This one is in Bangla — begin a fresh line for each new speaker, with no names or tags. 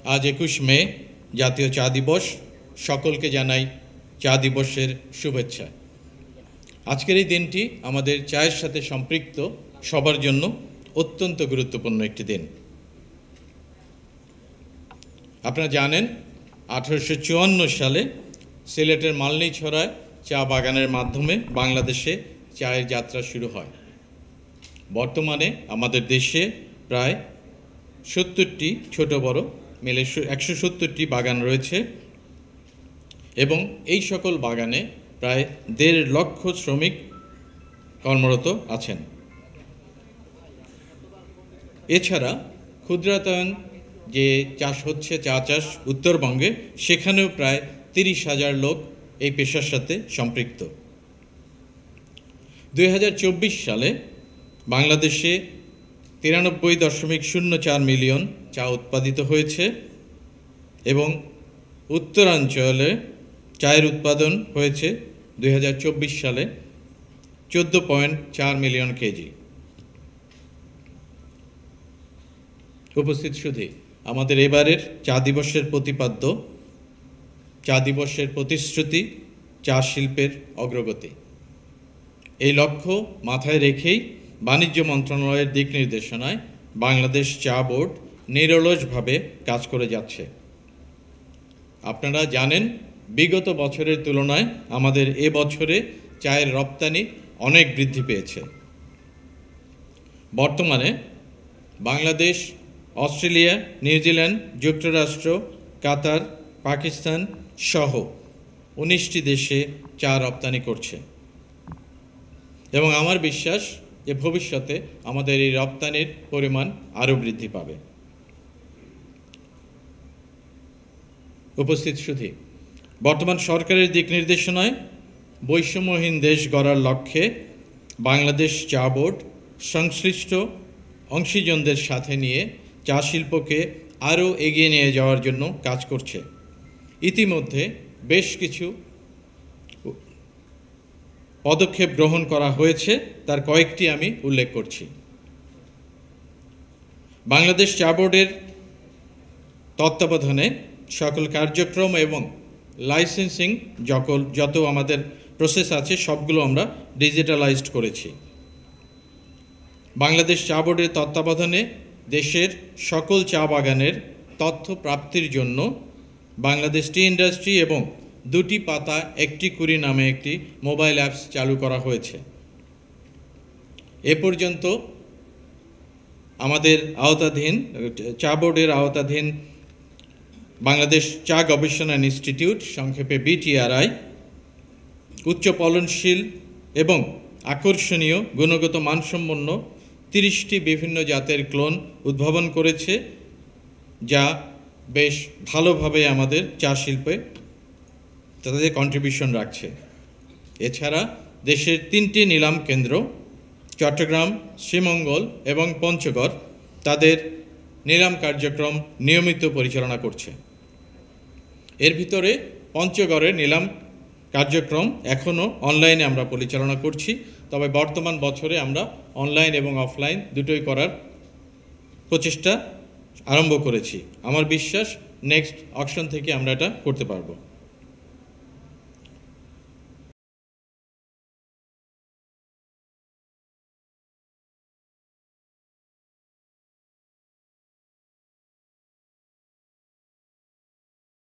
আজ 21 মে জাতীয় চা দিবস। সকলকে জানাই চা দিবসের শুভেচ্ছা। আজকের এই দিনটি আমাদের চায়ের সাথে সম্পৃক্ত সবার জন্য অত্যন্ত গুরুত্বপূর্ণ একটি দিন। আপনারা জানেন 1854 সালে সিলেটের মালনীছড়ায় চা বাগানের মাধ্যমে বাংলাদেশে চায়ের যাত্রা শুরু হয়। বর্তমানে আমাদের দেশে প্রায় 70টি ছোট বড় মিলে 170টি বাগান রয়েছে এবং এই সকল বাগানে প্রায় 1.5 লক্ষ শ্রমিক কর্মরত আছেন। এছাড়া ক্ষুদ্রায়তন যে চাষ হচ্ছে, চা চাষ উত্তরবঙ্গে, সেখানেও প্রায় 30,000 লোক এই পেশার সাথে সম্পৃক্ত। 2024 সালে বাংলাদেশে 93.04 মিলিয়ন চা উৎপাদিত হয়েছে এবং উত্তরাঞ্চলে চায়ের উৎপাদন হয়েছে 2024 সালে 14.4 মিলিয়ন কেজি। উপস্থিত সুধী, আমাদের এবারের চা দিবসের প্রতিপাদ্য, চা দিবসের প্রতিশ্রুতি চা শিল্পের অগ্রগতি। এই লক্ষ্য মাথায় রেখেই বাণিজ্য মন্ত্রণালয়ের দিক নির্দেশনায় বাংলাদেশ চা বোর্ড নিরলসভাবে কাজ করে যাচ্ছে। আপনারা জানেন, বিগত বছরের তুলনায় আমাদের এ বছরে চায়ের রপ্তানি অনেক বৃদ্ধি পেয়েছে। বর্তমানে বাংলাদেশ অস্ট্রেলিয়া, নিউজিল্যান্ড, যুক্তরাষ্ট্র, কাতার, পাকিস্তান সহ 19টি দেশে চা রপ্তানি করছে এবং আমার বিশ্বাস যে ভবিষ্যতে আমাদের এই রপ্তানির পরিমাণ আরও বৃদ্ধি পাবে। উপস্থিত সুধী, বর্তমান সরকারের দিক নির্দেশনায় বৈষম্যহীন দেশ গড়ার লক্ষ্যে বাংলাদেশ চা বোর্ড সংশ্লিষ্ট অংশীজনদের সাথে নিয়ে চা শিল্পকে আরও এগিয়ে নিয়ে যাওয়ার জন্য কাজ করছে। ইতিমধ্যে বেশ কিছু পদক্ষেপ গ্রহণ করা হয়েছে, তার কয়েকটি আমি উল্লেখ করছি। বাংলাদেশ চা বোর্ডের তত্ত্বাবধানে সকল কার্যক্রম এবং লাইসেন্সিং যত আমাদের প্রসেস আছে সবগুলো আমরা ডিজিটালাইজড করেছি। বাংলাদেশ চা বোর্ডের তত্ত্বাবধানে দেশের সকল চা বাগানের তথ্য প্রাপ্তির জন্য বাংলাদেশ টি ইন্ডাস্ট্রি এবং 2টি পাতা একটি কুড়ি নামে একটি মোবাইল অ্যাপস চালু করা হয়েছে। এ পর্যন্ত আমাদের আওতাধীন চা বোর্ডের আওতাধীন বাংলাদেশ চা গবেষণা ইনস্টিটিউট, সংক্ষেপে BTRI, উচ্চ ফলনশীল এবং আকর্ষণীয় গুণগত মানসম্পন্ন 30টি বিভিন্ন জাতের ক্লোন উদ্ভাবন করেছে, যা বেশ ভালোভাবে আমাদের চা শিল্পে তাদের কন্ট্রিবিউশন রাখছে। এছাড়া দেশের 3টি নিলাম কেন্দ্র চট্টগ্রাম, শ্রীমঙ্গল এবং পঞ্চগড় তাদের নিলাম কার্যক্রম নিয়মিত পরিচালনা করছে। এর ভিতরে পঞ্চগড়ের নিলাম কার্যক্রম এখনও অনলাইনে আমরা পরিচালনা করছি, তবে বর্তমান বছরে আমরা অনলাইন এবং অফলাইন দুটোই করার প্রচেষ্টা আরম্ভ করেছি। আমার বিশ্বাস নেক্সট অকশন থেকে আমরা এটা করতে পারবো।